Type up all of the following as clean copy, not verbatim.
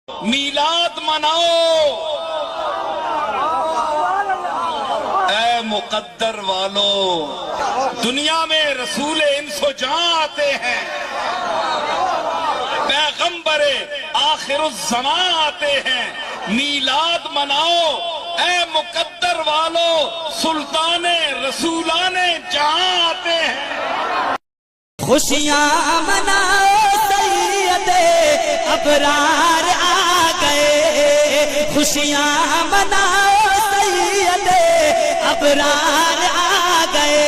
میلاد مناؤ اے مقدر والو، دنیا میں رسول انس و جاں آتے ہیں، پیغمبر آخر الزمان آتے ہیں، میلاد مناؤ اے مقدر والو، سلطان رسولان جہاں آتے ہیں۔ خوشیاں مناؤ سید ابرار آ گئے، خوشیاں مناؤ سید ابرار آ گئے،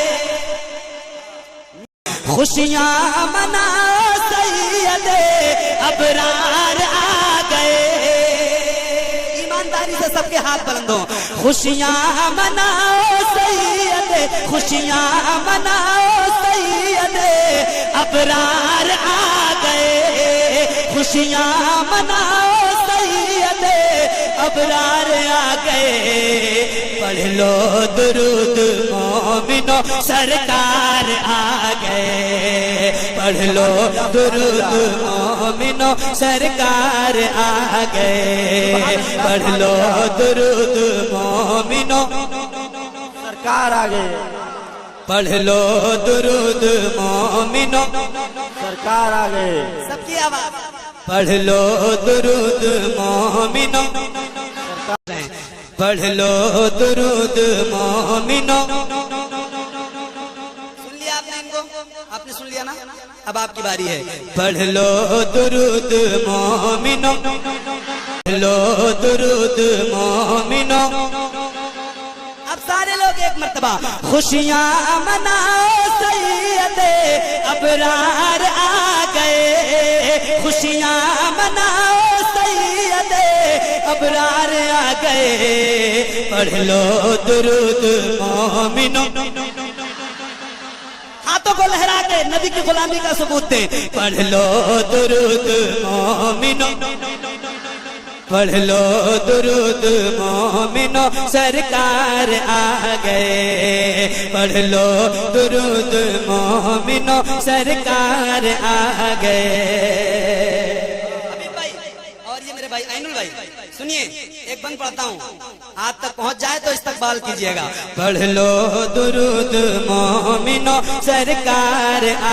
خوشیاں مناؤ سید ابرار آ گئے، ایمانداری سے سب کے ہاتھ بلند ہوں۔ خوشیاں مناؤ سید، خوشیاں مناؤ سید ابرار آ گئے، خوشیاں مناؤ سید ابرار آ گئے، پڑھ لو درود مومنو سرکار آ گئے، پڑھ لو درود مومنو سرکار آ گئے، پڑھ لو درود مومنو سرکار آ گئے، پڑھ لو درود مومنو سرکار آ گئے، سب کی آواز، پڑھ لو درود مومنو، پڑھ لو درود مومنو۔ سن لیا آپ نے ان کو؟ آپ نے سن لیا نا؟ اب آپ کی باری ہے۔ پڑھ لو درود مومنو، پڑھ لو درود مومنو۔ اب سارے لوگ ایک مرتبہ، خوشیاں مناؤ سید ابرار آ گئے، خوشیاں مناؤ سید ابرار آ گئے، پڑھ لو درود مومنو۔ ہاتھوں کو لہرا کے نبی کی غلامی کا ثبوت دیں، پڑھ لو درود مومنو، پڑھ لو درود مومنو سرکار آ گئے، پڑھ لو درود مومنو سرکار آ گئے۔ حبیب بھائی اور یہ میرے بھائی اینول بھائی سنیے، ایک بند پڑھتا ہوں، آپ تک پہنچ جائے تو استقبال کیجئے گا۔ پڑھ لو درود مومنو سرکار آ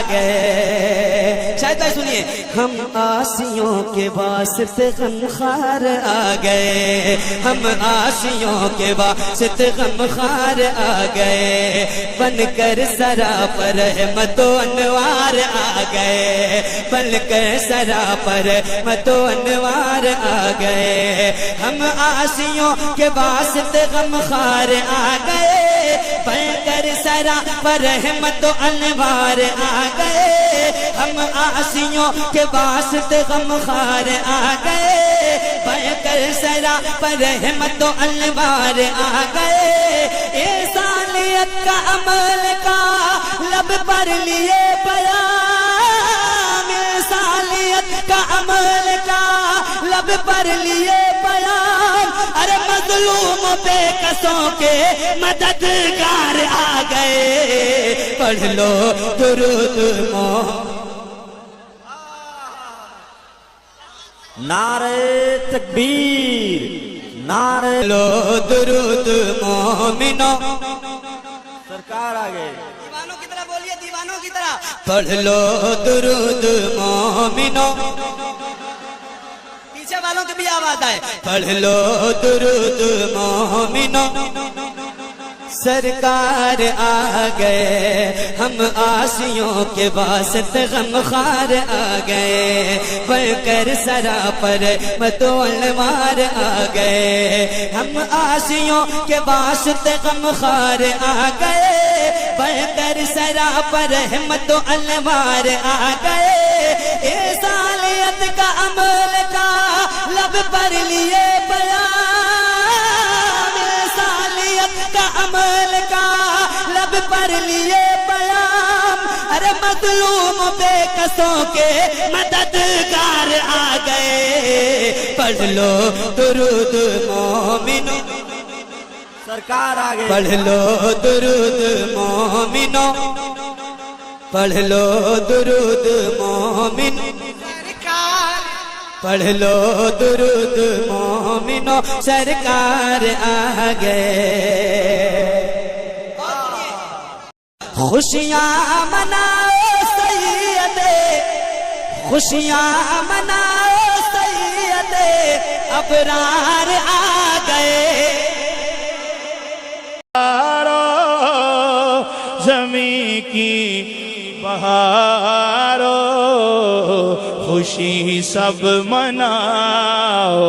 گئے، شاید بھائی سنیے، ہم آسیوں کے واسطے غمخوار آ گئے، ہم آسیوں کے واسطے غمخوار آ گئے، بن کر سراپر رحمت و انوار آ گئے، بن کر سراپر رحمت و انوار آ گئے، ہم آسیوں کے واسطے غمخوار آ گئے، بن کر سراپر رحمت و انوار آ گئے، ہم آسیوں کے واسطے غمخوار آ گئے، بن کر سراپر رحمت و انوار آ گئے، انسانیت کا عمل کا لب پر لیے پیام، انسانیت کا عمل کا لب پر لیے پیام، ارے مظلوم بے کسوں کے مددگار آ گئے، پڑھ لو درود مومنو۔ نعرہ تکبیر، نعرہ لو درود مومنو سرکار آ گئے، دیوانوں کی طرح بولیے، دیوانوں کی طرح، پڑھ لو درود مومنو، پیچھے والوں کی بھی آواز آئے، پڑھ لو درود مومنو سرکار آ گئے، ہم آسیوں کے واسطے غمخوار آ گئے، بڑھ کر سراپر رحمت و انوار آ گئے، ہم آسیوں کے واسطے غمخوار آ گئے، بڑھ کر سراپر رحمت و انوار آ گئے، انسانیت کا عمل کا لب پر لیے پیام، انسانیت کا عمل کا لب پر لیے پیام، ارے مظلوم بے کسوں کے مددگار آ گئے، پڑھ لو درود مومنو سرکار آ گئے، پڑھ لو درود مومنو، پڑھ لو درود مومن، پڑھ لو درود مومنو سرکار آ گئے خوشیاں مناؤ سید خوشیاں مناؤ سید ابرار آ گئے زمین کی بہارو خوشی سب مناؤ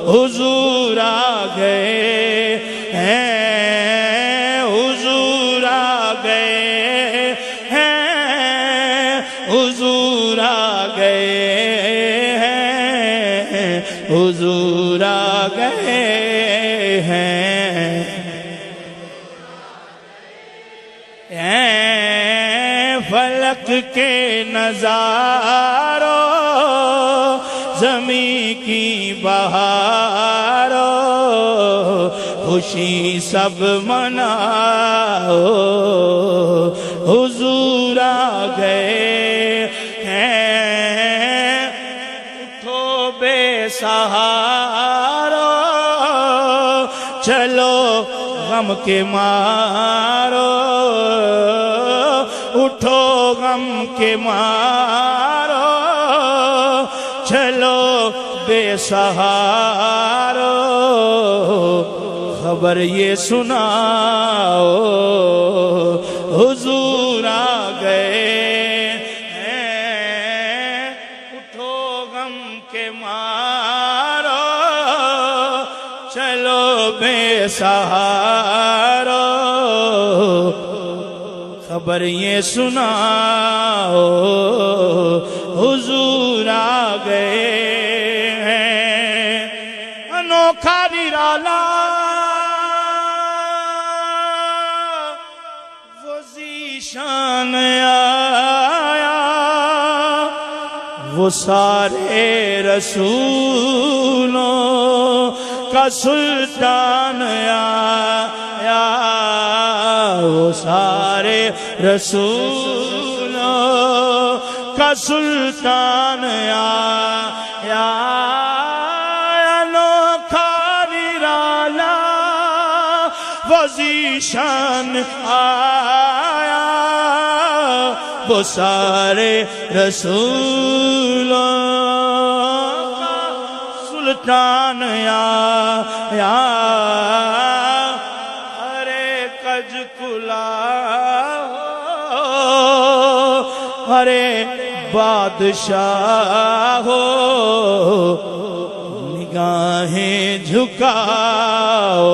حضور آ گئے ہیں حضور آ گئے ہیں حضور آ گئے ہیں حضور آ گئے ہیں فلک کے نظاروں زمین کی بہاروں خوشی سب مناؤ حضور آ گئے ہیں اٹھو بے سہارو چلو غم کے مارو اٹھو غم کے مارو چلو بے سہارو خبر یہ سناؤ حضور آ گئے ہیں اٹھو غم کے مارو چلو بے سہارو خبر یہ سناؤ حضور آ گئے ہیں انوکھا نرالا وہ ذیشان آیا وہ سارے رسولوں کا سلطان آیا وہ سارے رسولوں کا سلطان آیا انوکھا نرالا وہ ذیشان آیا وہ سارے رسولوں کا سلطان آیا ارے بادشاہ ہو نگاہیں جھکاؤ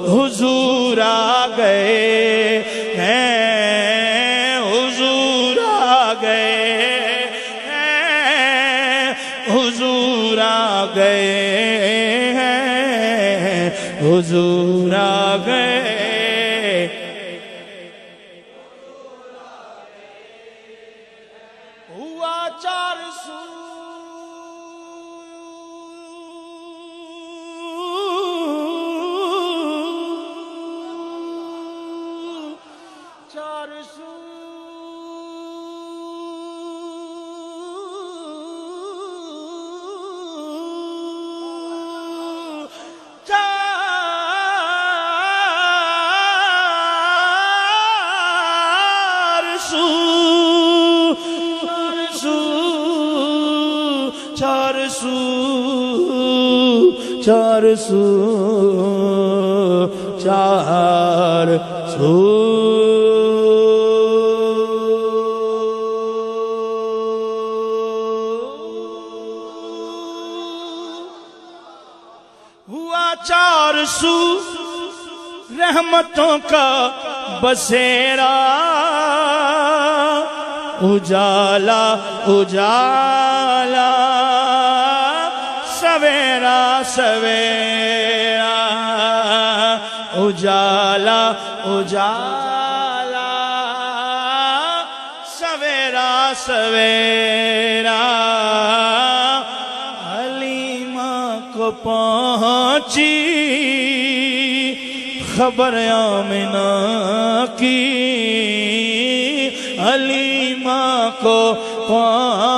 حضور آ گئے ہیں حضور آ گئے ہیں حضور آ گئے ہیں حضور آ گئے چار سو ہوا 400 رحمتوں کا بسیرا اجالا اجالا سویرا سویرا اجالا اجالا سویرا سویرا حلیمہ کو پہنچی خبر آمنہ کی حلیمہ کو پہنچی